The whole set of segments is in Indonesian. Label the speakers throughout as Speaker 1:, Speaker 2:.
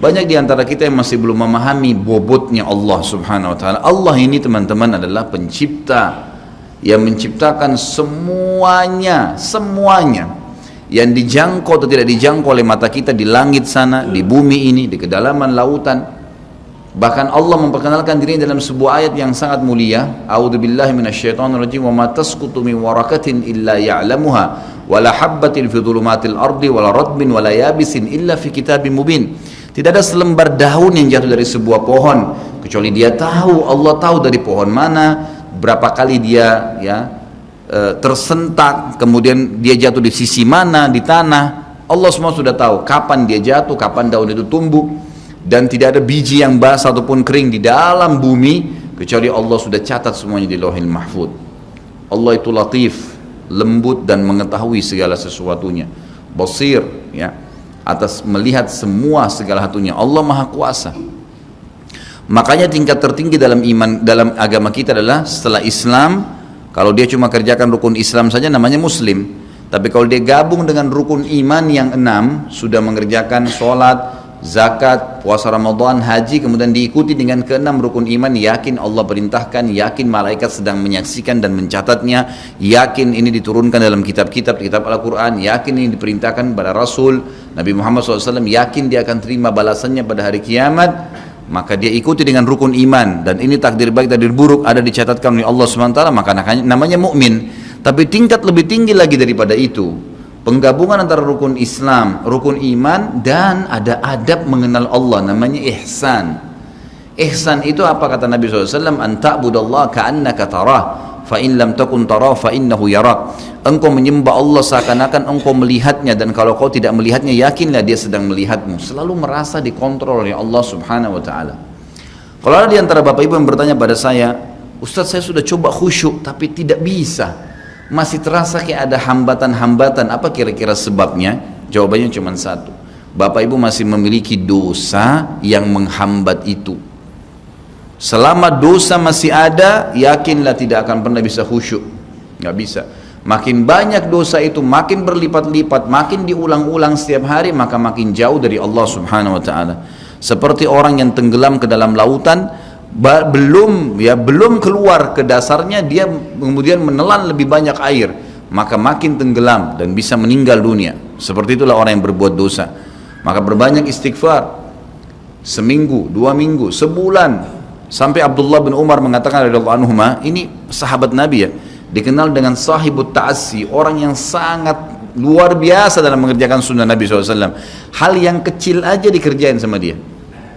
Speaker 1: Banyak di antara kita yang masih belum memahami bobotnya Allah subhanahu wa ta'ala. Allah ini teman-teman adalah pencipta yang menciptakan semuanya, yang dijangkau atau tidak dijangkau oleh mata kita di langit sana, di bumi ini, di kedalaman lautan. Bahkan Allah memperkenalkan dirinya dalam sebuah ayat yang sangat mulia. A'udzubillahi minasyaitonirrajim. Wa ma tasqutu min waraqatin illa ya'lamuha wa la habbatin fi dhulumatil ardi wa la ratbin wa la yabisin illa fi kitabim mubin. Tidak ada selembar daun yang jatuh dari sebuah pohon kecuali dia tahu, Allah tahu dari pohon mana, berapa kali dia tersentak, kemudian dia jatuh di sisi mana di tanah. Allah semua sudah tahu kapan dia jatuh, kapan daun itu tumbuh, dan tidak ada biji yang basah ataupun kering di dalam bumi kecuali Allah sudah catat semuanya di Lauhil Mahfuz. Allah itu latif, lembut dan mengetahui segala sesuatunya, basir, ya, atas melihat semua segala satunya. Allah Maha Kuasa. Makanya tingkat tertinggi dalam iman, dalam agama kita adalah setelah Islam, kalau dia cuma kerjakan rukun Islam saja namanya Muslim. Tapi kalau dia gabung dengan rukun iman yang 6, sudah mengerjakan sholat, zakat, puasa Ramadan, haji, kemudian diikuti dengan ke-6 rukun iman, yakin Allah perintahkan, yakin malaikat sedang menyaksikan dan mencatatnya, yakin ini diturunkan dalam kitab Al-Quran, yakin ini diperintahkan pada Rasul Nabi Muhammad SAW, yakin dia akan terima balasannya pada hari kiamat, maka dia ikuti dengan rukun iman, dan ini takdir baik takdir buruk ada dicatatkan oleh Allah SWT, maka namanya mukmin. Tapi tingkat lebih tinggi lagi daripada itu, penggabungan antara rukun Islam, rukun iman, dan ada adab mengenal Allah, namanya ihsan. Ihsan itu apa kata Nabi SAW? An ta'budallaha ka'annaka tarah, fa in lam takun tarah fa innahu yarak. Engkau menyembah Allah seakan-akan engkau melihatnya, dan kalau kau tidak melihatnya, yakinlah dia sedang melihatmu. Selalu merasa dikontrol oleh Allah subhanahu wa ta'ala. Kalau ada di antara bapak ibu yang bertanya pada saya, Ustaz, saya sudah coba khusyuk tapi tidak bisa, masih terasa kayak ada hambatan-hambatan, apa kira-kira sebabnya? Jawabannya cuma satu, bapak ibu masih memiliki dosa yang menghambat itu. Selama dosa masih ada, yakinlah tidak akan pernah bisa khusyuk, nggak bisa. Makin banyak dosa itu, makin berlipat-lipat, makin diulang-ulang setiap hari, maka makin jauh dari Allah subhanahu wa ta'ala. Seperti orang yang tenggelam ke dalam lautan, belum keluar ke dasarnya, dia kemudian menelan lebih banyak air, maka makin tenggelam dan bisa meninggal dunia. Seperti itulah orang yang berbuat dosa. Maka berbanyak istighfar, seminggu, 2 minggu, sebulan. Sampai Abdullah bin Umar mengatakan radhiyallahu anhuma, ini sahabat Nabi ya, dikenal dengan sahibut ta'assi, orang yang sangat luar biasa dalam mengerjakan sunnah Nabi SAW. Hal yang kecil aja dikerjain sama dia.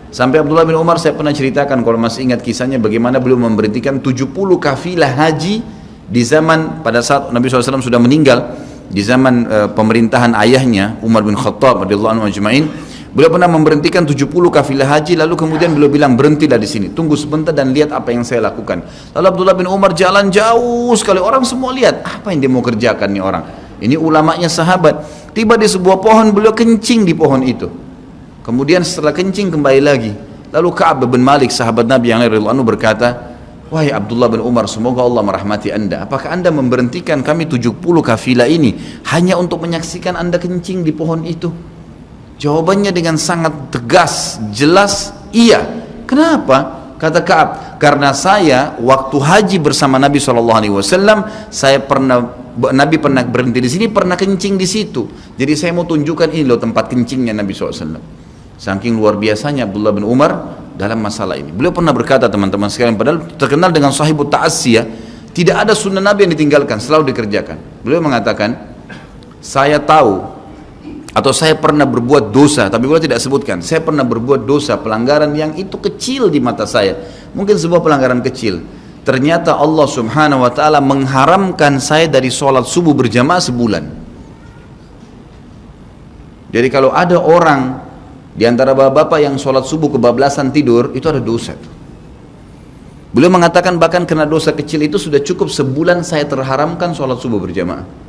Speaker 1: Sampai Abdullah bin Umar, saya pernah ceritakan kalau masih ingat kisahnya, bagaimana beliau memberhentikan 70 kafilah haji di zaman pada saat Nabi SAW sudah meninggal, di zaman pemerintahan ayahnya Umar bin Khattab radhiyallahu anhu ajma'in. Beliau pernah memberhentikan 70 kafilah haji, lalu kemudian beliau bilang, berhentilah di sini, tunggu sebentar dan lihat apa yang saya lakukan. Lalu Abdullah bin Umar jalan jauh sekali, orang semua lihat apa yang dia mau kerjakan nih orang. Ini ulamanya sahabat. Tiba di sebuah pohon, beliau kencing di pohon itu. Kemudian setelah kencing kembali lagi. Lalu Ka'ab bin Malik, sahabat Nabi yang radhiyallahu anhu, berkata, wahai Abdullah bin Umar, semoga Allah merahmati anda. Apakah anda memberhentikan kami 70 kafilah ini hanya untuk menyaksikan anda kencing di pohon itu? Jawabannya dengan sangat tegas, jelas, iya. Kenapa? Kata Ka'ab, karena saya waktu haji bersama Nabi SAW, Nabi pernah berhenti di sini, pernah kencing di situ. Jadi saya mau tunjukkan ini loh tempat kencingnya Nabi SAW. Saking luar biasanya Abdullah bin Umar dalam masalah ini. Beliau pernah berkata, teman-teman sekalian, padahal terkenal dengan sahibut ta'assi ya, tidak ada sunnah Nabi yang ditinggalkan, selalu dikerjakan. Beliau mengatakan, saya tahu atau saya pernah berbuat dosa, tapi beliau tidak sebutkan, saya pernah berbuat dosa, pelanggaran yang itu kecil di mata saya, mungkin sebuah pelanggaran kecil. Ternyata Allah subhanahu wa ta'ala mengharamkan saya dari sholat subuh berjamaah sebulan. Jadi kalau ada orang di antara bapak-bapak yang sholat subuh kebablasan tidur, itu ada dosa. Beliau mengatakan bahkan karena dosa kecil itu sudah cukup sebulan saya terharamkan sholat subuh berjamaah.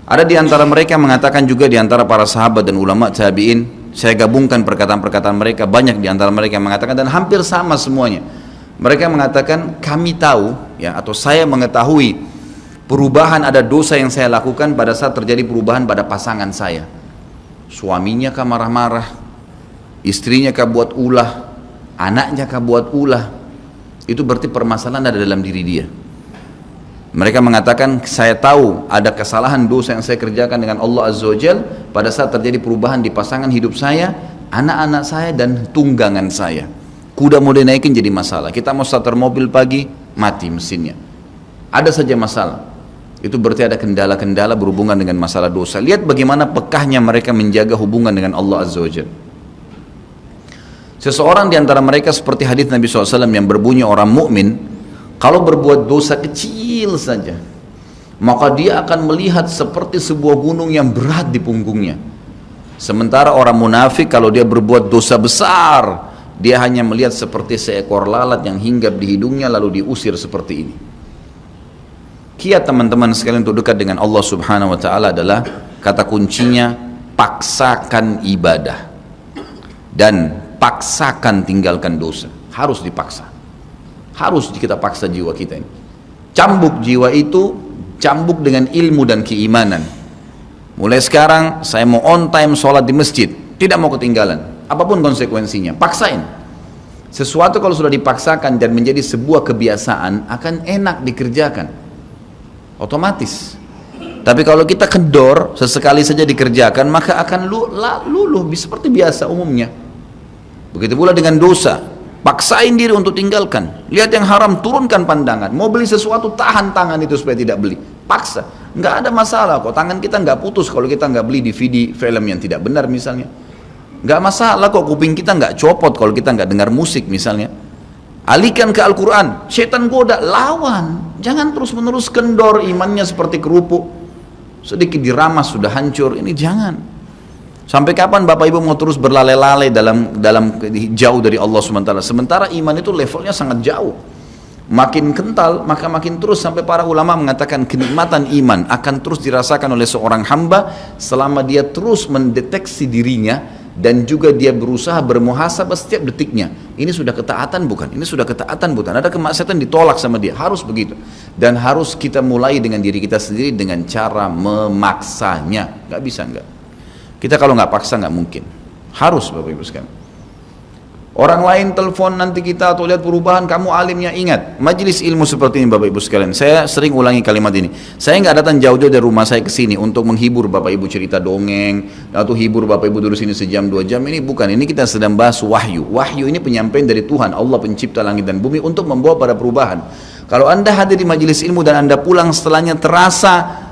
Speaker 1: Ada di antara mereka yang mengatakan juga, di antara para sahabat dan ulama tabi'in, saya gabungkan perkataan-perkataan mereka, banyak di antara mereka yang mengatakan, dan hampir sama semuanya. Mereka mengatakan, kami tahu ya, atau saya mengetahui perubahan, ada dosa yang saya lakukan pada saat terjadi perubahan pada pasangan saya. Suaminya kah marah-marah, istrinya kah buat ulah, anaknya kah buat ulah, itu berarti permasalahan ada dalam diri dia. Mereka mengatakan, saya tahu ada kesalahan dosa yang saya kerjakan dengan Allah Azza wa Jal pada saat terjadi perubahan di pasangan hidup saya, anak-anak saya, dan tunggangan saya. Kuda mau dinaikin jadi masalah. Kita mau starter mobil pagi, mati mesinnya. Ada saja masalah. Itu berarti ada kendala-kendala berhubungan dengan masalah dosa. Lihat bagaimana pekahnya mereka menjaga hubungan dengan Allah Azza wa Jal. Seseorang di antara mereka seperti hadis Nabi SAW yang berbunyi, orang mukmin kalau berbuat dosa kecil saja, maka dia akan melihat seperti sebuah gunung yang berat di punggungnya. Sementara orang munafik kalau dia berbuat dosa besar, dia hanya melihat seperti seekor lalat yang hinggap di hidungnya lalu diusir seperti ini. Kiat teman-teman sekalian untuk dekat dengan Allah Subhanahu wa Ta'ala adalah kata kuncinya paksakan ibadah dan paksakan tinggalkan dosa. Harus dipaksa. Harus kita paksa jiwa kita ini. Cambuk jiwa itu, cambuk dengan ilmu dan keimanan. Mulai sekarang saya mau on time sholat di masjid, tidak mau ketinggalan. Apapun konsekuensinya, paksain. Sesuatu kalau sudah dipaksakan dan menjadi sebuah kebiasaan, akan enak dikerjakan. Otomatis. Tapi kalau kita kendor, sesekali saja dikerjakan, maka akan luluh seperti biasa umumnya. Begitu pula dengan dosa. Paksain diri untuk tinggalkan. Lihat yang haram, turunkan pandangan. Mau beli sesuatu, tahan tangan itu supaya tidak beli. Paksa. Nggak ada masalah kok. Tangan kita nggak putus kalau kita nggak beli DVD film yang tidak benar misalnya. Nggak masalah kok. Kuping kita nggak copot kalau kita nggak dengar musik misalnya. Alihkan ke Al-Quran. Setan goda, lawan. Jangan terus-menerus kendor imannya seperti kerupuk. Sedikit diramas sudah hancur. Ini jangan. Sampai kapan Bapak Ibu mau terus berlale-lale dalam jauh dari Allah SWT? Sementara iman itu levelnya sangat jauh. Makin kental, maka makin terus, sampai para ulama mengatakan kenikmatan iman akan terus dirasakan oleh seorang hamba selama dia terus mendeteksi dirinya dan juga dia berusaha bermuhasabah setiap detiknya. Ini sudah ketaatan bukan? Ini sudah ketaatan bukan? Ada kemaksiatan ditolak sama dia. Harus begitu. Dan harus kita mulai dengan diri kita sendiri dengan cara memaksanya. Gak bisa enggak. Kita kalau nggak paksa nggak mungkin. Harus Bapak Ibu sekalian. Orang lain telepon nanti kita atau lihat perubahan, kamu alimnya, ingat majelis ilmu seperti ini Bapak Ibu sekalian. Saya sering ulangi kalimat ini. Saya nggak datang jauh-jauh dari rumah saya ke sini untuk menghibur Bapak Ibu cerita dongeng atau hibur Bapak Ibu duduk sini sejam 2 jam. Ini bukan. Ini kita sedang bahas wahyu. Wahyu ini penyampaian dari Tuhan, Allah pencipta langit dan bumi untuk membawa pada perubahan. Kalau Anda hadir di majelis ilmu dan Anda pulang setelahnya terasa,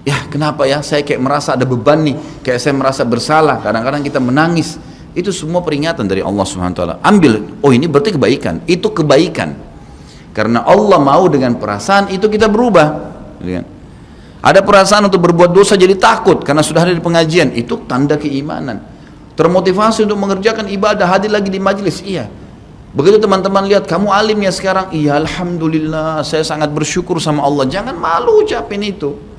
Speaker 1: ya kenapa ya saya kayak merasa ada beban nih, kayak saya merasa bersalah, kadang-kadang kita menangis, itu semua peringatan dari Allah Subhanahu wa Ta'ala. Ambil, oh ini berarti kebaikan, itu kebaikan, karena Allah mau dengan perasaan itu kita berubah. Ada perasaan untuk berbuat dosa jadi takut karena sudah hadir di pengajian, itu tanda keimanan. Termotivasi untuk mengerjakan ibadah, hadir lagi di majelis, iya. Begitu teman-teman lihat kamu alim ya sekarang, iya alhamdulillah, saya sangat bersyukur sama Allah. Jangan malu ucapin itu.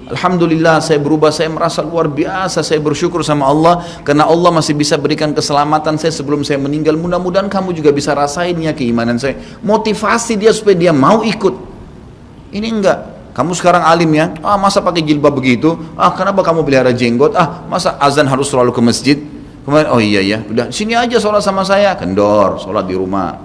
Speaker 1: Alhamdulillah saya berubah, saya merasa luar biasa, saya bersyukur sama Allah karena Allah masih bisa berikan keselamatan saya sebelum saya meninggal. Mudah-mudahan kamu juga bisa rasainnya keimanan saya. Motivasi dia supaya dia mau ikut. Ini enggak. Kamu sekarang alim ya, masa pakai jilbab begitu? Kenapa kamu pelihara jenggot? Masa azan harus selalu ke masjid? Kemudian, oh iya ya, udah sini aja sholat sama saya. Kendor, sholat di rumah.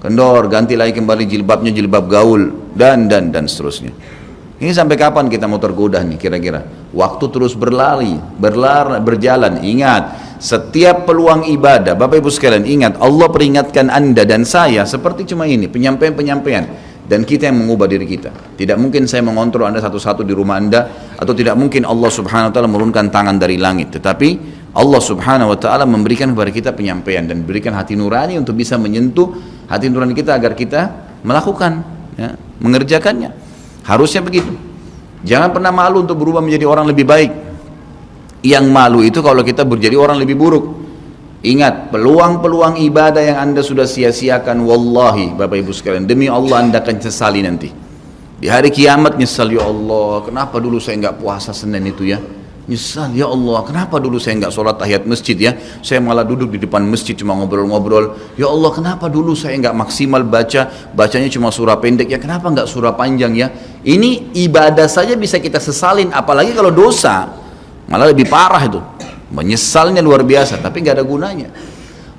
Speaker 1: Kendor, ganti lagi kembali jilbabnya jilbab gaul dan seterusnya. Ini sampai kapan kita mau tergoda nih kira-kira? Waktu terus berjalan. Ingat, setiap peluang ibadah, Bapak Ibu sekalian ingat, Allah peringatkan Anda dan saya seperti cuma ini, penyampaian. Dan kita yang mengubah diri kita. Tidak mungkin saya mengontrol Anda satu-satu di rumah Anda, atau tidak mungkin Allah Subhanahu wa Ta'ala menurunkan tangan dari langit. Tetapi Allah Subhanahu wa Ta'ala memberikan kepada kita penyampaian dan berikan hati nurani untuk bisa menyentuh hati nurani kita agar kita melakukan, ya, mengerjakannya. Harusnya begitu. Jangan pernah malu untuk berubah menjadi orang lebih baik. Yang malu itu kalau kita menjadi orang lebih buruk. Ingat, peluang-peluang ibadah yang Anda sudah sia-siakan, wallahi Bapak Ibu sekalian, demi Allah Anda akan sesali nanti. Di hari kiamat nyesal, ya Allah, kenapa dulu saya nggak puasa Senin itu ya? Nyesal, ya Allah, kenapa dulu saya nggak sholat tahiyat masjid ya? Saya malah duduk di depan masjid cuma ngobrol-ngobrol. Ya Allah, kenapa dulu saya nggak maksimal bacanya cuma surah pendek ya? Kenapa nggak surah panjang ya? Ini ibadah saja bisa kita sesalin, apalagi kalau dosa, malah lebih parah itu. Menyesalnya luar biasa, tapi nggak ada gunanya.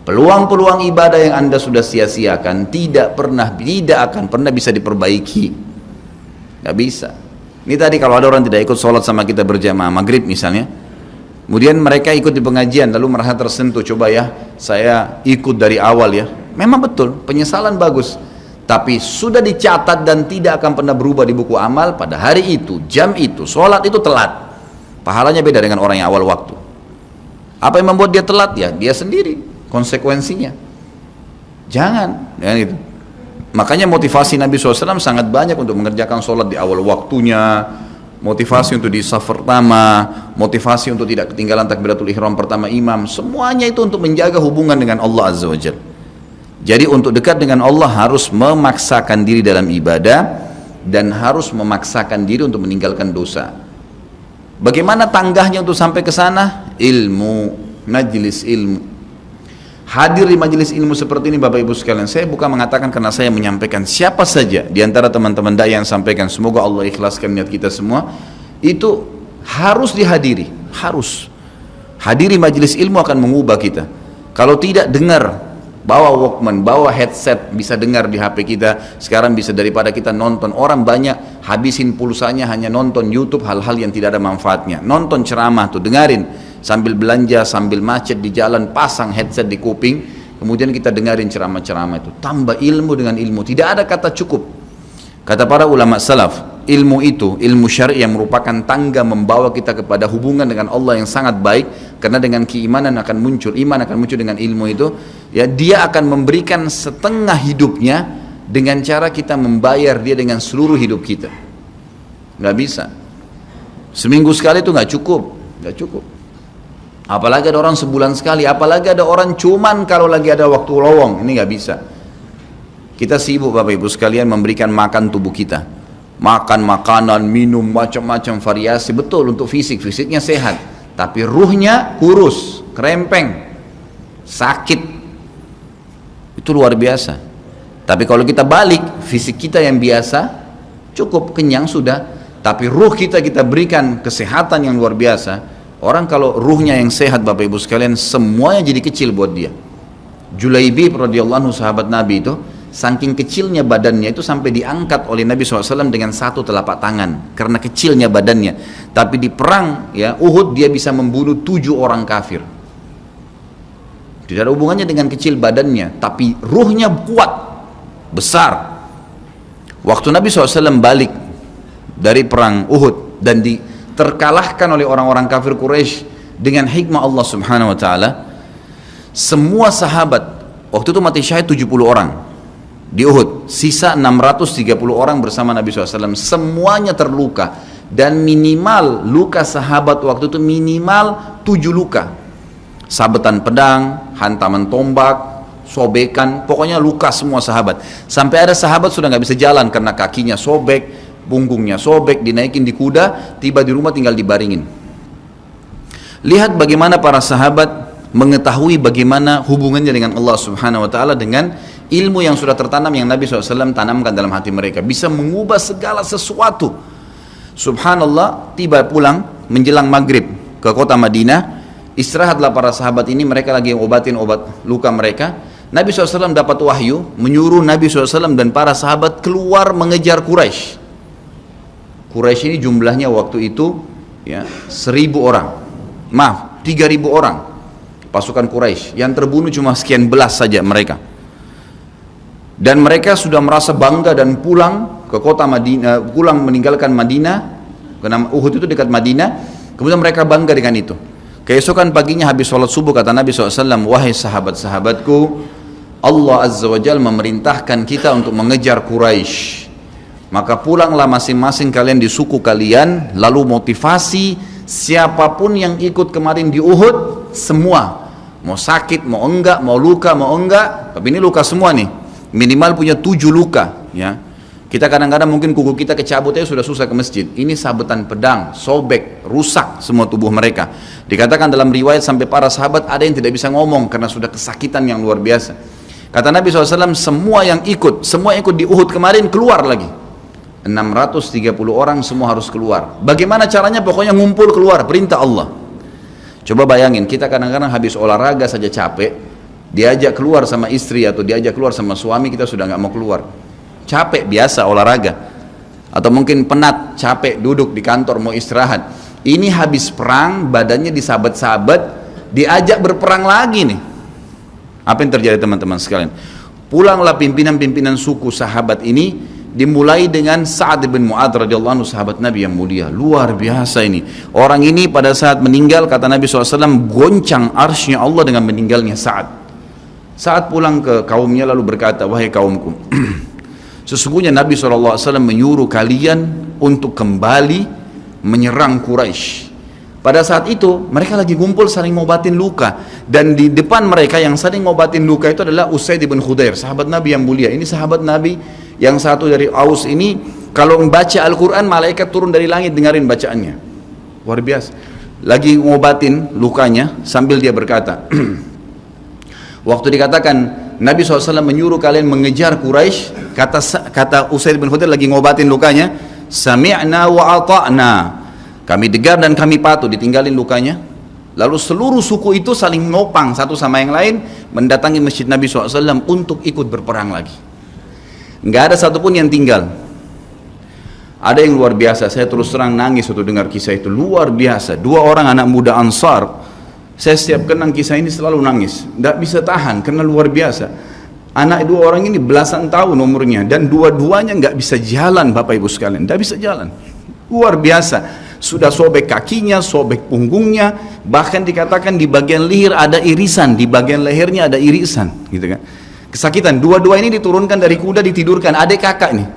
Speaker 1: Peluang-peluang ibadah yang Anda sudah sia-siakan tidak akan pernah bisa diperbaiki. Gak bisa. Ini tadi kalau ada orang tidak ikut sholat sama kita berjamaah maghrib misalnya, kemudian mereka ikut di pengajian lalu merasa tersentuh, coba ya saya ikut dari awal ya. Memang betul, penyesalan bagus, tapi sudah dicatat dan tidak akan pernah berubah di buku amal. Pada hari itu, jam itu, sholat itu telat, pahalanya beda dengan orang yang awal waktu. Apa yang membuat dia telat? Ya dia sendiri, konsekuensinya. Jangan ya gitu. Makanya motivasi Nabi SAW sangat banyak untuk mengerjakan sholat di awal waktunya, motivasi untuk di saf pertama, motivasi untuk tidak ketinggalan takbiratul ihram pertama imam. Semuanya itu untuk menjaga hubungan dengan Allah Azza wa Jalla. Jadi untuk dekat dengan Allah harus memaksakan diri dalam ibadah dan harus memaksakan diri untuk meninggalkan dosa. Bagaimana tangganya untuk sampai ke sana? Ilmu, majlis ilmu. Hadir di majelis ilmu seperti ini Bapak Ibu sekalian, saya bukan mengatakan karena saya menyampaikan, siapa saja di antara teman-teman dai yang sampaikan, semoga Allah ikhlaskan niat kita semua, itu harus dihadiri, harus. Hadiri majelis ilmu akan mengubah kita. Kalau tidak, dengar, bawa Walkman, bawa headset, bisa dengar di HP kita. Sekarang bisa daripada kita nonton, orang banyak habisin pulsanya hanya nonton YouTube hal-hal yang tidak ada manfaatnya. Nonton ceramah tuh, dengarin. Sambil belanja, sambil macet di jalan, pasang headset di kuping, kemudian kita dengarin ceramah-ceramah itu. Tambah ilmu dengan ilmu, tidak ada kata cukup. Kata para ulama salaf, ilmu itu, ilmu syar'i yang merupakan tangga membawa kita kepada hubungan dengan Allah yang sangat baik, karena dengan keimanan akan muncul, iman akan muncul dengan ilmu itu, ya dia akan memberikan setengah hidupnya dengan cara kita membayar dia dengan seluruh hidup kita. Nggak bisa. Seminggu sekali itu nggak cukup, nggak cukup. Apalagi ada orang sebulan sekali, apalagi ada orang cuman kalau lagi ada waktu lowong, ini nggak bisa. Kita sibuk Bapak Ibu sekalian memberikan makan tubuh kita, makan makanan, minum macam-macam variasi, betul untuk fisiknya sehat, tapi ruhnya kurus, kerempeng, sakit, itu luar biasa. Tapi kalau kita balik, fisik kita yang biasa cukup kenyang sudah, tapi ruh kita berikan kesehatan yang luar biasa. Orang kalau ruhnya yang sehat Bapak Ibu sekalian, semuanya jadi kecil buat dia. Julaibib radhiyallahu anhu sahabat Nabi itu, saking kecilnya badannya itu sampai diangkat oleh Nabi SAW dengan satu telapak tangan karena kecilnya badannya. Tapi di perang ya Uhud dia bisa membunuh 7 orang kafir. Tidak ada hubungannya dengan kecil badannya, tapi ruhnya kuat, besar. Waktu Nabi SAW balik dari perang Uhud dan terkalahkan oleh orang-orang kafir Quraisy dengan hikmah Allah Subhanahu wa taala, semua sahabat waktu itu mati syahid 70 orang di Uhud, sisa 630 orang bersama Nabi SAW, semuanya terluka, dan minimal luka sahabat waktu itu minimal 7 luka, sabetan pedang, hantaman tombak, sobekan, pokoknya luka semua sahabat. Sampai ada sahabat sudah nggak bisa jalan karena kakinya sobek, punggungnya sobek, dinaikin di kuda, tiba di rumah tinggal dibaringin. Lihat bagaimana para sahabat mengetahui bagaimana hubungannya dengan Allah Subhanahu wa taala dengan ilmu yang sudah tertanam yang Nabi SAW tanamkan dalam hati mereka, bisa mengubah segala sesuatu. Subhanallah, tiba pulang menjelang maghrib ke kota Madinah, istirahatlah para sahabat ini, mereka lagi obatin obat luka mereka. Nabi SAW dapat wahyu menyuruh Nabi SAW dan para sahabat keluar mengejar Quraisy. Quraisy ini jumlahnya waktu itu ya 1.000 orang, maaf 3.000 orang pasukan Quraisy, yang terbunuh cuma sekian belas saja mereka. Dan mereka sudah merasa bangga dan pulang ke kota Madinah, pulang meninggalkan Madinah, karena Uhud itu dekat Madinah. Kemudian mereka bangga dengan itu. Keesokan paginya habis sholat subuh kata Nabi SAW, wahai sahabat-sahabatku, Allah Azza wa Jalla memerintahkan kita untuk mengejar Quraisy. Maka pulanglah masing-masing kalian di suku kalian, lalu motivasi siapapun yang ikut kemarin di Uhud, semua, mau sakit, mau enggak, mau luka, mau enggak, tapi ini luka semua nih, minimal punya 7 luka ya. Kita kadang-kadang mungkin kuku kita kecabut aja sudah susah ke masjid, ini sabetan pedang, sobek, rusak semua tubuh mereka. Dikatakan dalam riwayat sampai para sahabat ada yang tidak bisa ngomong karena sudah kesakitan yang luar biasa. Kata Nabi SAW, semua yang ikut di Uhud kemarin keluar lagi. 630 orang semua harus keluar. Bagaimana caranya? Pokoknya ngumpul keluar, perintah Allah. Coba bayangin, kita kadang-kadang habis olahraga saja capek, Diajak keluar sama istri atau diajak keluar sama suami, kita sudah nggak mau keluar. Capek biasa olahraga. Atau mungkin penat, capek duduk di kantor mau istirahat. Ini habis perang, badannya disabet-sabet, diajak berperang lagi nih. Apa yang terjadi teman-teman sekalian? Pulanglah pimpinan-pimpinan suku sahabat ini, dimulai dengan Sa'ad bin Mu'adz radhiyallahu anhu, sahabat Nabi yang mulia. Luar biasa ini. Orang ini pada saat meninggal, kata Nabi SAW, goncang arsy Allah dengan meninggalnya Sa'ad. Saat pulang ke kaumnya lalu berkata, wahai kaumku, sesungguhnya Nabi SAW menyuruh kalian untuk kembali menyerang Quraisy. Pada saat itu mereka lagi kumpul saling ngobatin luka, dan di depan mereka yang saling ngobatin luka itu adalah Usaid bin Khudair, sahabat Nabi yang mulia. Ini sahabat Nabi yang satu dari Aus ini, kalau membaca Al-Quran malaikat turun dari langit dengerin bacaannya. Luar biasa. Lagi ngobatin lukanya sambil dia berkata, waktu dikatakan Nabi SAW menyuruh kalian mengejar Quraisy, kata Usaid bin Khudair lagi ngobatin lukanya, sami'na wa ata'na, kami dengar dan kami patuh, ditinggalin lukanya. Lalu seluruh suku itu saling nopang satu sama yang lain, mendatangi masjid Nabi SAW untuk ikut berperang lagi. Nggak ada satupun yang tinggal. Ada yang luar biasa, saya terus terang nangis waktu dengar kisah itu, luar biasa. Dua orang anak muda Ansar, saya setiap kenang kisah ini selalu nangis, nggak bisa tahan karena luar biasa. Anak dua orang ini belasan tahun umurnya, dan dua-duanya nggak bisa jalan, Bapak Ibu sekalian, nggak bisa jalan. Luar biasa. Sudah sobek kakinya, sobek punggungnya, bahkan dikatakan di bagian leher ada irisan, di bagian lehernya ada irisan, gitu kan. Kesakitan. Dua-dua ini diturunkan dari kuda, ditidurkan, adik kakak nih.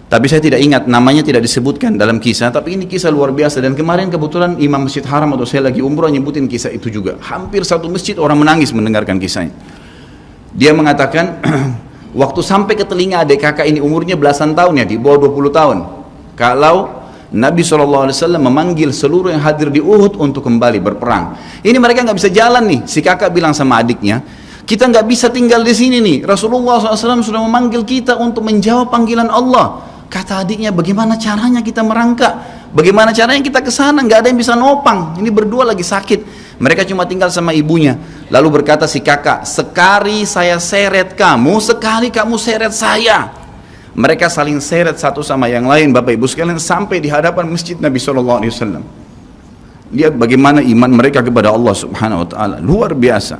Speaker 1: Tapi saya tidak ingat, namanya tidak disebutkan dalam kisah, tapi ini kisah luar biasa. Dan kemarin kebetulan Imam Masjid Haram atau saya lagi umrah nyebutin kisah itu juga. Hampir satu masjid orang menangis mendengarkan kisahnya. Dia mengatakan, waktu sampai ke telinga adik kakak ini umurnya belasan tahun ya, di bawah 20 tahun. Kalau Nabi SAW memanggil seluruh yang hadir di Uhud untuk kembali berperang. Ini mereka nggak bisa jalan nih. Si kakak bilang sama adiknya, kita nggak bisa tinggal di sini nih. Rasulullah SAW sudah memanggil kita untuk menjawab panggilan Allah. Kata adiknya, bagaimana caranya kita merangkak? Bagaimana caranya kita ke sana? Nggak ada yang bisa nopang. Ini berdua lagi sakit. Mereka cuma tinggal sama ibunya. Lalu berkata si kakak, sekali saya seret kamu, sekali kamu seret saya. Mereka saling seret satu sama yang lain, Bapak Ibu sekalian, sampai di hadapan masjid Nabi SAW. Lihat bagaimana iman mereka kepada Allah Subhanahu Wa Taala, luar biasa.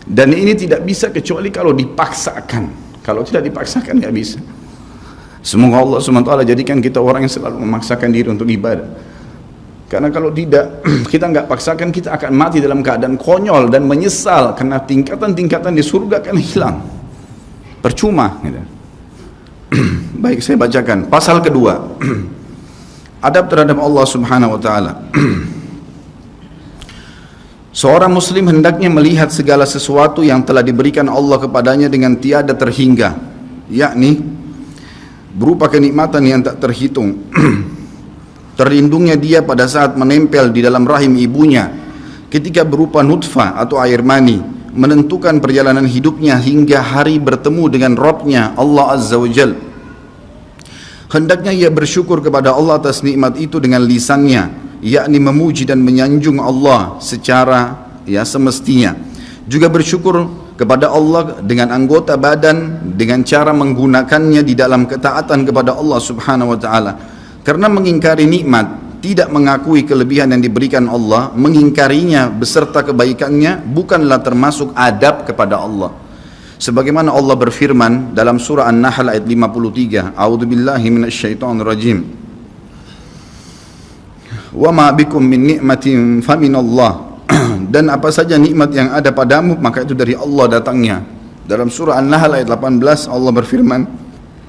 Speaker 1: Dan ini tidak bisa kecuali kalau dipaksakan. Kalau tidak dipaksakan nggak bisa. Semoga Allah Subhanahu Wa Taala jadikan kita orang yang selalu memaksakan diri untuk ibadah. Karena kalau tidak, kita nggak paksakan, kita akan mati dalam keadaan konyol dan menyesal, karena tingkatan-tingkatan di surga akan hilang. Percuma. Baik, saya bacakan pasal kedua. Adab terhadap Allah Subhanahu Wa Taala. Seorang muslim hendaknya melihat segala sesuatu yang telah diberikan Allah kepadanya dengan tiada terhingga, yakni berupa kenikmatan yang tak terhitung. Terlindungnya dia pada saat menempel di dalam rahim ibunya, ketika berupa nutfah atau air mani, menentukan perjalanan hidupnya hingga hari bertemu dengan Rabb-nya Allah Azza wa Jal. Hendaknya ia bersyukur kepada Allah atas nikmat itu dengan lisannya, yakni memuji dan menyanjung Allah secara semestinya. Juga bersyukur kepada Allah dengan anggota badan, dengan cara menggunakannya di dalam ketaatan kepada Allah Subhanahu wa Ta'ala. Karena mengingkari nikmat, tidak mengakui kelebihan yang diberikan Allah, mengingkarinya beserta kebaikannya, bukanlah termasuk adab kepada Allah. Sebagaimana Allah berfirman dalam surah An-Nahl ayat 53, A'udzubillahi minasyaitonirrajim. Wa ma bikum min ni'matin faminallah. Dan apa saja nikmat yang ada padamu, maka itu dari Allah datangnya. Dalam surah An-Nahl ayat 18 Allah berfirman,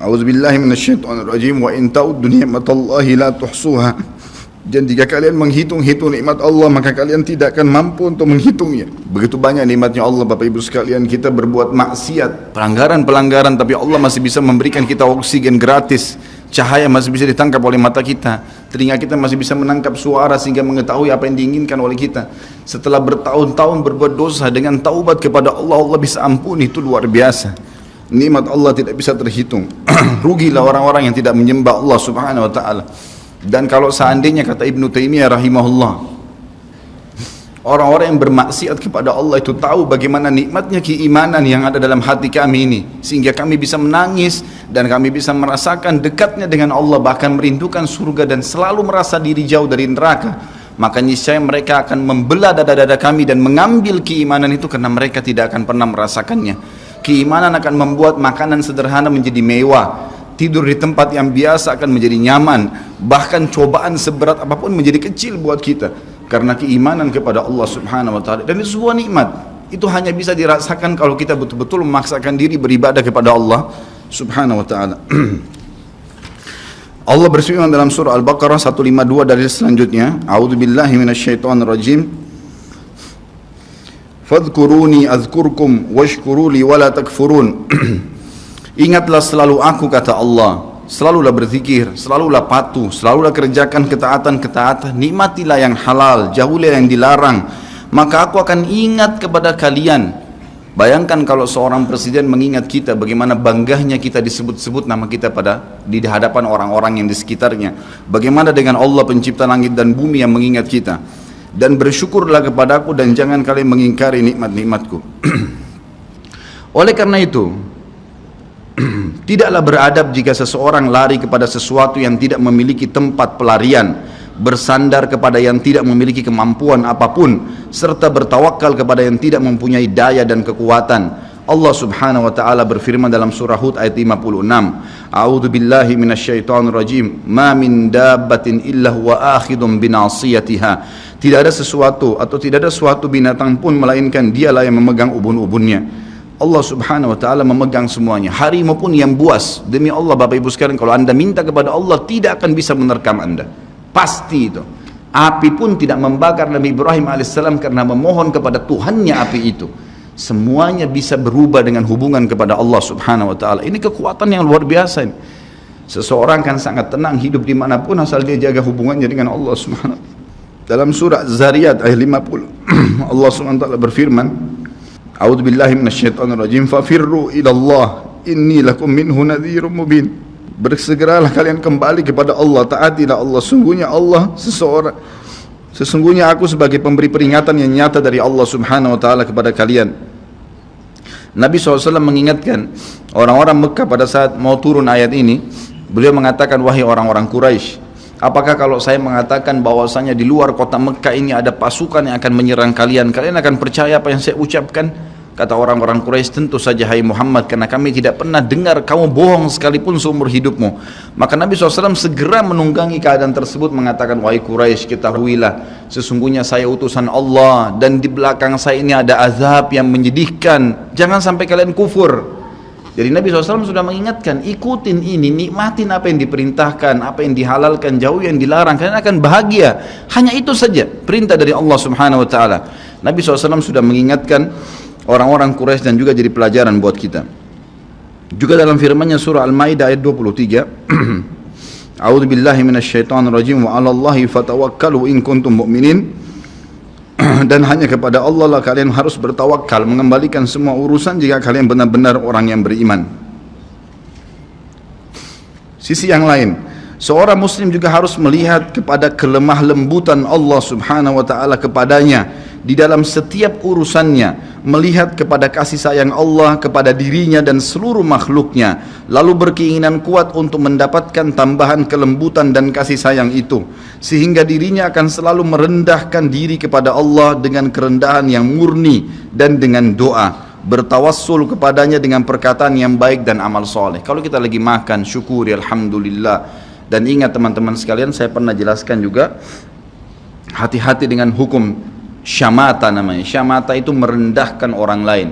Speaker 1: A'udzubillahi minasyaitonirrajim, wa in ta'uddu ni'matallahi la tuhsuha. Dan jika kalian menghitung-hitung nikmat Allah, maka kalian tidak akan mampu untuk menghitungnya. Begitu banyak nikmatnya Allah, Bapak Ibu sekalian. Kita berbuat maksiat, pelanggaran-pelanggaran, tapi Allah masih bisa memberikan kita oksigen gratis, cahaya masih bisa ditangkap oleh mata kita, telinga kita masih bisa menangkap suara sehingga mengetahui apa yang diinginkan oleh kita. Setelah bertahun-tahun berbuat dosa, dengan taubat kepada Allah, Allah bisa ampuni. Itu luar biasa. Nikmat Allah tidak bisa terhitung. Rugilah orang-orang yang tidak menyembah Allah Subhanahu wa Ta'ala. Dan kalau seandainya, kata Ibnu Taimiyah rahimahullah,
Speaker 2: Orang-orang yang bermaksiat kepada Allah itu tahu bagaimana nikmatnya keimanan yang ada dalam hati kami ini, sehingga kami bisa menangis dan kami bisa merasakan dekatnya dengan Allah, bahkan merindukan surga dan selalu merasa diri jauh dari neraka. Maka niscaya mereka akan membelah dada-dada kami dan mengambil keimanan itu, karena mereka tidak akan pernah merasakannya. Keimanan akan membuat makanan sederhana menjadi mewah, tidur di tempat yang biasa akan menjadi nyaman, bahkan cobaan seberat apapun menjadi kecil buat kita karena keimanan kepada Allah Subhanahu wa taala. Dan itu sebuah nikmat. Itu hanya bisa dirasakan kalau kita betul-betul memaksakan diri beribadah kepada Allah Subhanahu wa taala. Allah berfirman dalam surah Al-Baqarah 152 dari selanjutnya, A'udzubillahi minasyaitonirrajim. Fadhkuruni azkurkum washkuruli wala takfurun. Ingatlah selalu aku, kata Allah. Selalulah berzikir, selalulah patuh, selalulah kerjakan ketaatan-ketaatan, nikmatilah yang halal, jauhilah yang dilarang, maka aku akan ingat kepada kalian. Bayangkan kalau seorang presiden mengingat kita, bagaimana bangganya kita disebut-sebut nama kita di hadapan orang-orang yang di sekitarnya. Bagaimana dengan Allah pencipta langit dan bumi yang mengingat kita. Dan bersyukurlah kepadaku dan jangan kalian mengingkari nikmat-nikmatku. Oleh karena itu, tidaklah beradab jika seseorang lari kepada sesuatu yang tidak memiliki tempat pelarian, bersandar kepada yang tidak memiliki kemampuan apapun, serta bertawakal kepada yang tidak mempunyai daya dan kekuatan. Allah Subhanahu wa taala berfirman dalam surah Hud ayat 56, A'udzubillahi minasyaitonirrajim, ma min dabbatin illa huwa akhidun binasiyatiha. Tidak ada sesuatu atau tidak ada suatu binatang pun melainkan dialah yang memegang ubun-ubunnya. Allah Subhanahu wa taala memegang semuanya. Harimau pun yang buas. Demi Allah Bapak Ibu sekalian, kalau Anda minta kepada Allah, tidak akan bisa menerkam Anda. Pasti itu. Api pun tidak membakar Nabi Ibrahim alaihissalam karena memohon kepada Tuhannya api itu. Semuanya bisa berubah dengan hubungan kepada Allah Subhanahu wa taala. Ini kekuatan yang luar biasa ini. Seseorang kan sangat tenang hidup dimanapun asal dia jaga hubungannya dengan Allah Subhanahu wa taala. Dalam surah Zariyat ayat 50, Allah Subhanahu wa taala berfirman, A'udzubillahi minasyaitonirrajim, fafirru ilallah inni lakum minhu nadhirun mubin. Bersegeralah kalian kembali kepada Allah, taatilah Allah, sesungguhnya aku sebagai pemberi peringatan yang nyata dari Allah Subhanahu wa taala kepada kalian. Nabi SAW mengingatkan orang-orang Mekah pada saat mau turun ayat ini. Beliau mengatakan, wahai orang-orang Quraisy, apakah kalau saya mengatakan bahwasanya di luar kota Mekah ini ada pasukan yang akan menyerang kalian, kalian akan percaya apa yang saya ucapkan? Kata orang-orang Quraisy, tentu saja hai Muhammad, karena kami tidak pernah dengar kamu bohong sekalipun seumur hidupmu. Maka Nabi SAW segera menunggangi keadaan tersebut, mengatakan, wahai Quraisy, ketahuilah sesungguhnya saya utusan Allah dan di belakang saya ini ada azab yang menyedihkan, jangan sampai kalian kufur. Jadi Nabi SAW sudah mengingatkan, ikutin ini, nikmatin apa yang diperintahkan, apa yang dihalalkan, jauh yang dilarang, kalian akan bahagia. Hanya itu saja perintah dari Allah Subhanahu wa taala. Nabi SAW sudah mengingatkan orang-orang Quraisy dan juga jadi pelajaran buat kita. Juga dalam firman-Nya surah Al-Maidah ayat 23, A'udzubillahi minasyaitonirrajim wa 'alallahi fatawakkalu in kuntum mu'minin. Dan hanya kepada Allah lah kalian harus bertawakal, mengembalikan semua urusan jika kalian benar-benar orang yang beriman. Sisi yang lain, seorang muslim juga harus melihat kepada kelemah lembutan Allah Subhanahu wa taala kepadanya di dalam setiap urusannya, melihat kepada kasih sayang Allah kepada dirinya dan seluruh makhluknya, lalu berkeinginan kuat untuk mendapatkan tambahan kelembutan dan kasih sayang itu, sehingga dirinya akan selalu merendahkan diri kepada Allah dengan kerendahan yang murni dan dengan doa, bertawassul kepadanya dengan perkataan yang baik dan amal soleh. Kalau kita lagi makan, syukuri alhamdulillah. Dan ingat teman-teman sekalian, saya pernah jelaskan juga, hati-hati dengan hukum syamata namanya. Syamata itu merendahkan orang lain.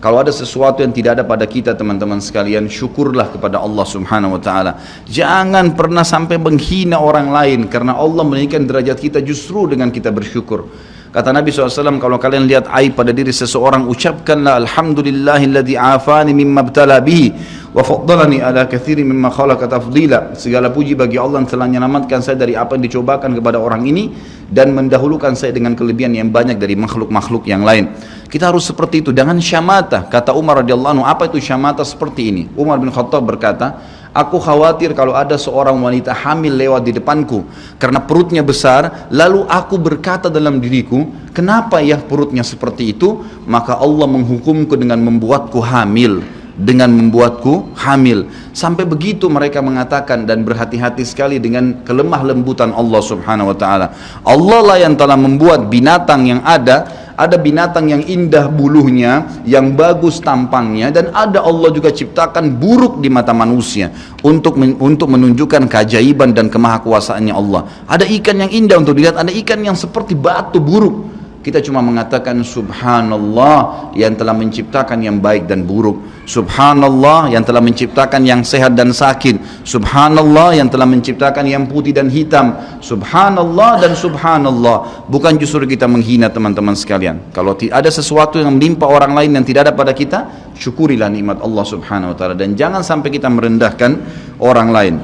Speaker 2: Kalau ada sesuatu yang tidak ada pada kita teman-teman sekalian, syukurlah kepada Allah Subhanahu wa taala. Jangan pernah sampai menghina orang lain, karena Allah meninggikan derajat kita justru dengan kita bersyukur. Kata Nabi SAW, kalau kalian lihat aib pada diri seseorang, ucapkanlah alhamdulillahilladzi afani mimma ibtala bihi wa faddalani ala katsirin mimma khalaqa tafdila. Segala puji bagi Allah yang telah menyelamatkan saya dari apa yang dicobakan kepada orang ini dan mendahulukan saya dengan kelebihan yang banyak dari makhluk-makhluk yang lain. Kita harus seperti itu, jangan syamata. Kata Umar radhiyallahu anhu, apa itu syamata seperti ini? Umar bin Khattab berkata, Aku khawatir kalau ada seorang wanita hamil lewat di depanku karena perutnya besar, lalu aku berkata dalam diriku, kenapa ya perutnya seperti itu? Maka Allah menghukumku dengan membuatku hamil, sampai begitu mereka mengatakan, dan berhati-hati sekali dengan kelemah lembutan Allah subhanahu wa ta'ala. Allah lah yang telah membuat binatang yang ada binatang yang indah bulunya, yang bagus tampangnya, dan ada Allah juga ciptakan buruk di mata manusia untuk menunjukkan keajaiban dan kemahakuasaannya Allah. Ada ikan yang indah untuk dilihat, ada ikan yang seperti batu buruk. Kita cuma mengatakan subhanallah yang telah menciptakan yang baik dan buruk, subhanallah yang telah menciptakan yang sehat dan sakit, subhanallah yang telah menciptakan yang putih dan hitam, subhanallah dan subhanallah. Bukan justru kita menghina teman-teman sekalian. Kalau ada sesuatu yang menimpa orang lain yang tidak ada pada kita, syukurilah nikmat Allah subhanahu wa ta'ala, dan jangan sampai kita merendahkan orang lain.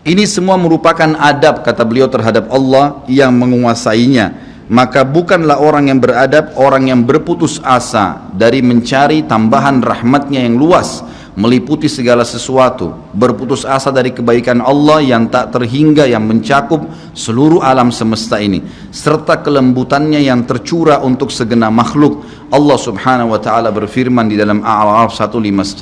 Speaker 2: Ini semua merupakan adab, kata beliau, terhadap Allah yang menguasainya. Maka bukanlah orang yang beradab orang yang berputus asa dari mencari tambahan rahmatnya yang luas, meliputi segala sesuatu, berputus asa dari kebaikan Allah yang tak terhingga, yang mencakup seluruh alam semesta ini, serta kelembutannya yang tercurah untuk segenap makhluk. Allah subhanahu wa ta'ala berfirman di dalam A'raf 156,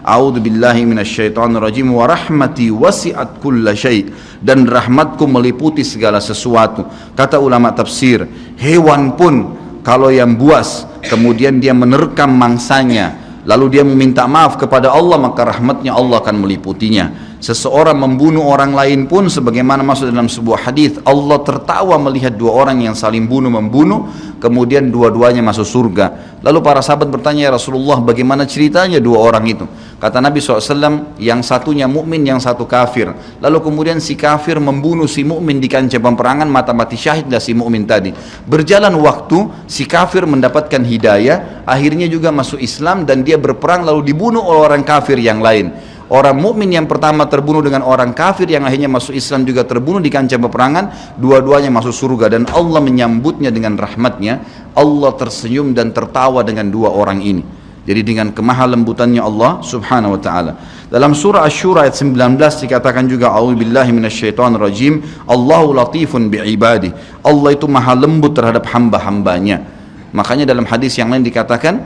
Speaker 2: A'udzu billahi minasyaitonir rajim, wa rahmati wasi'at kulla syai', dan rahmatku meliputi segala sesuatu. Kata ulama tafsir, hewan pun kalau yang buas kemudian dia menerkam mangsanya lalu dia meminta maaf kepada Allah, maka rahmatnya Allah akan meliputinya. Seseorang membunuh orang lain pun, sebagaimana masuk dalam sebuah hadis, Allah tertawa melihat dua orang yang saling membunuh, kemudian dua-duanya masuk surga. Lalu para sahabat bertanya, ya Rasulullah, bagaimana ceritanya dua orang itu? Kata Nabi SAW, yang satunya mukmin, yang satu kafir. Lalu kemudian si kafir membunuh si mukmin di kancah peperangan, mati syahidlah si mukmin tadi. Berjalan waktu, si kafir mendapatkan hidayah, akhirnya juga masuk Islam, dan dia berperang lalu dibunuh oleh orang kafir yang lain. Orang mukmin yang pertama terbunuh dengan orang kafir yang akhirnya masuk Islam juga terbunuh di kancah peperangan, dua-duanya masuk surga, dan Allah menyambutnya dengan rahmatnya. Allah tersenyum dan tertawa dengan dua orang ini. Jadi dengan kemahalembutannya Allah subhanahu wa ta'ala. Dalam surah Asy-Syura ayat 19 dikatakan juga, a'udzubillahi minasyaitonirrajim, Allahu latifun bi'ibadi. Allah itu maha lembut terhadap hamba-hambanya. Makanya dalam hadis yang lain dikatakan,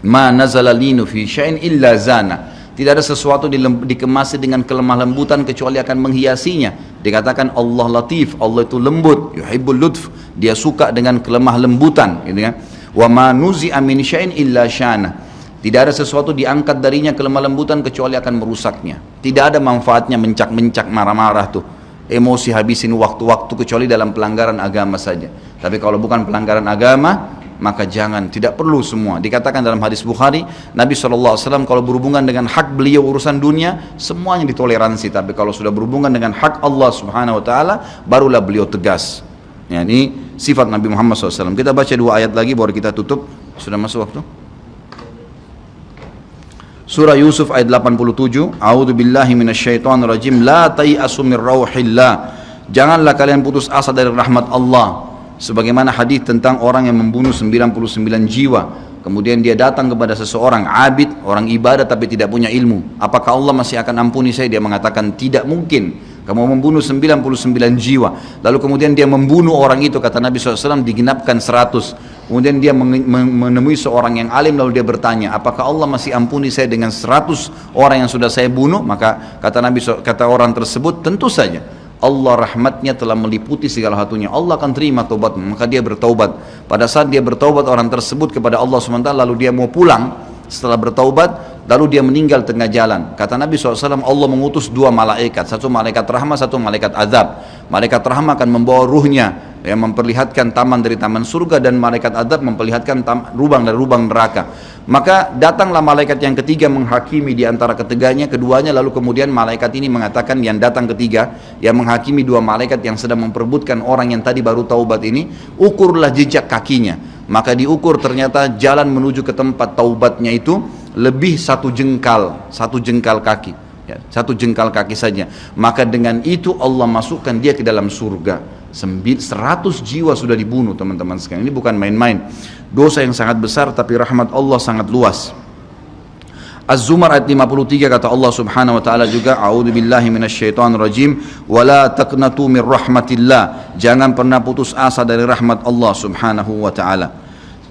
Speaker 2: ma nazala linu fi syai'in illa zana. Tidak ada sesuatu dikemasi dengan kelemah lembutan kecuali akan menghiasinya. Dikatakan Allah latif, Allah itu lembut, yuhibbul lutf, dia suka dengan kelemah lembutan, gitu ya. Wa ma nuzi'a min syai'in illa syana. Tidak ada sesuatu diangkat darinya kelemah lembutan kecuali akan merusaknya. Tidak ada manfaatnya mencak-mencak, marah-marah tuh. Emosi habisin waktu-waktu kecuali dalam pelanggaran agama saja. Tapi kalau bukan pelanggaran agama, maka jangan, tidak perlu semua. Dikatakan dalam hadis Bukhari, Nabi SAW kalau berhubungan dengan hak beliau urusan dunia, semuanya ditoleransi. Tapi kalau sudah berhubungan dengan hak Allah subhanahu wa ta'ala, barulah beliau tegas. Ya, ini sifat Nabi Muhammad SAW. Kita baca dua ayat lagi baru kita tutup. Sudah masuk waktu? Surah Yusuf ayat 87, A'udzu billahi minasyaitonir rajim, la tai'asu mir rauhillah. Janganlah kalian putus asa dari rahmat Allah. Sebagaimana hadis tentang orang yang membunuh 99 jiwa, kemudian dia datang kepada seseorang abid, orang ibadah tapi tidak punya ilmu. Apakah Allah masih akan ampuni saya? Dia mengatakan tidak mungkin. Kamu membunuh 99 jiwa, lalu kemudian dia membunuh orang itu, kata Nabi SAW, digenapkan 100. Kemudian dia menemui seorang yang alim, lalu dia bertanya, apakah Allah masih ampuni saya dengan 100 orang yang sudah saya bunuh? Maka kata orang tersebut, tentu saja Allah rahmatnya telah meliputi segala satunya, Allah akan terima taubatmu. Maka dia bertaubat. Pada saat dia bertaubat orang tersebut kepada Allah SWT, lalu dia mau pulang setelah bertaubat, lalu dia meninggal tengah jalan. Kata Nabi SAW, Allah mengutus dua malaikat, satu malaikat rahmat, satu malaikat azab. Malaikat rahmat akan membawa ruhnya yang memperlihatkan taman dari taman surga, dan malaikat azab memperlihatkan lubang dari lubang neraka. Maka datanglah malaikat yang ketiga menghakimi di antara keduanya, lalu kemudian malaikat ini mengatakan, yang datang ketiga yang menghakimi dua malaikat yang sedang memperebutkan orang yang tadi baru taubat ini, ukurlah jejak kakinya. Maka diukur, ternyata jalan menuju ke tempat taubatnya itu lebih satu jengkal kaki, ya, satu jengkal kaki saja. Maka dengan itu Allah masukkan dia ke dalam surga. 100 jiwa sudah dibunuh, teman-teman sekalian. Ini bukan main-main. Dosa yang sangat besar, tapi rahmat Allah sangat luas. Az-Zumar ayat 53 kata Allah Subhanahu wa taala juga, a'udzubillahi minasyaitonir rajim, wala taqnatu mir rahmatillah. Jangan pernah putus asa dari rahmat Allah Subhanahu wa taala.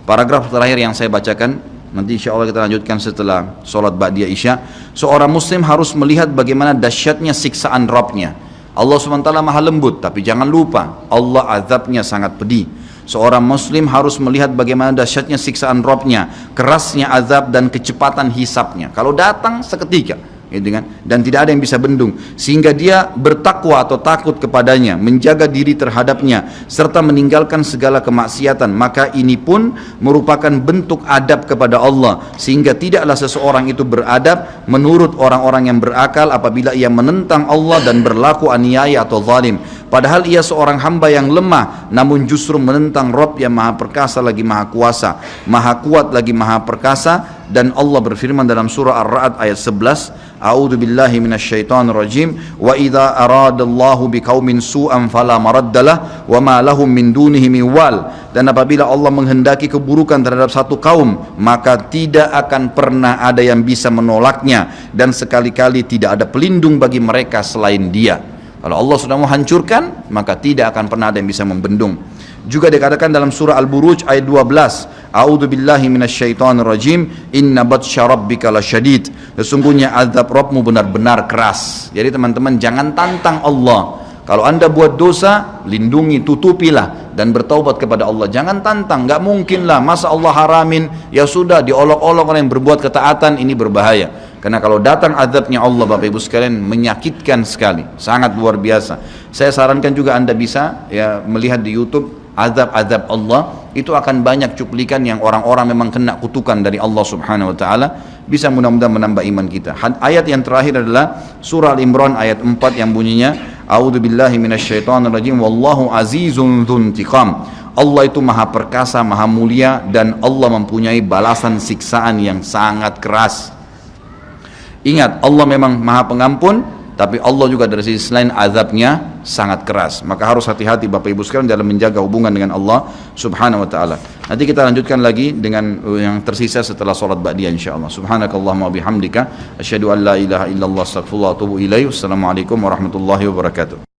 Speaker 2: Paragraf terakhir yang saya bacakan, nanti insyaallah kita lanjutkan setelah salat ba'diyah Isya. Seorang muslim harus melihat bagaimana dahsyatnya siksaan Rabbnya. Allah Subhanahu wa taala maha lembut, tapi jangan lupa Allah azabnya sangat pedih. Seorang muslim harus melihat bagaimana dahsyatnya siksaan Rabbnya, kerasnya azab dan kecepatan hisabnya. Kalau datang seketika, gitu kan? Dan tidak ada yang bisa bendung, sehingga dia bertakwa atau takut kepadanya, menjaga diri terhadapnya, serta meninggalkan segala kemaksiatan. Maka ini pun merupakan bentuk adab kepada Allah, sehingga tidaklah seseorang itu beradab menurut orang-orang yang berakal apabila ia menentang Allah dan berlaku aniaya atau zalim. Padahal ia seorang hamba yang lemah, namun justru menentang Rabb yang maha perkasa lagi maha kuasa, maha kuat lagi maha perkasa. Dan Allah berfirman dalam surah Ar-Ra'd ayat 11, A'udzu billahi minasyaitonir rajim, wa idza aradallahu biqaumin su'an fala maraddalah wa ma lahum min dunihi min wal. Dan apabila Allah menghendaki keburukan terhadap satu kaum, maka tidak akan pernah ada yang bisa menolaknya, dan sekali-kali tidak ada pelindung bagi mereka selain Dia. Kalau Allah sudah mau hancurkan, maka tidak akan pernah ada yang bisa membendung. Juga dikatakan dalam surah Al-Buruj ayat 12, A'udzu billahi minasyaitonir rajim, inna batsya rabbika lasyadid. Sesungguhnya azab Rabbmu benar-benar keras. Jadi teman-teman, jangan tantang Allah. Kalau anda buat dosa, lindungi, tutupilah dan bertaubat kepada Allah. Jangan tantang, nggak mungkin lah, masa Allah haramin, ya sudah diolok-olok orang yang berbuat ketaatan, ini berbahaya. Karena kalau datang azabnya Allah, Bapak Ibu sekalian, menyakitkan sekali, sangat luar biasa. Saya sarankan juga anda bisa ya melihat di YouTube azab-azab Allah, itu akan banyak cuplikan yang orang-orang memang kena kutukan dari Allah Subhanahu wa taala. Bisa mudah-mudahan menambah iman kita. Ayat yang terakhir adalah surah Al-Imran ayat 4 yang bunyinya, A'udzu billahi minasyaitonir rajim, wallahu azizun dzuntiqam. Allah itu maha perkasa, maha mulia, dan Allah mempunyai balasan siksaan yang sangat keras. Ingat, Allah memang maha pengampun, tapi Allah juga dari sisi lain azabnya sangat keras. Maka harus hati-hati Bapak Ibu sekalian dalam menjaga hubungan dengan Allah Subhanahu wa taala. Nanti kita lanjutkan lagi dengan yang tersisa setelah salat ba'diyah insyaallah. Subhanakallahumma wa bihamdika asyhadu an la ilaha illallah astaghfirullah wa atubu ilaih. Wassalamualaikum warahmatullahi wabarakatuh.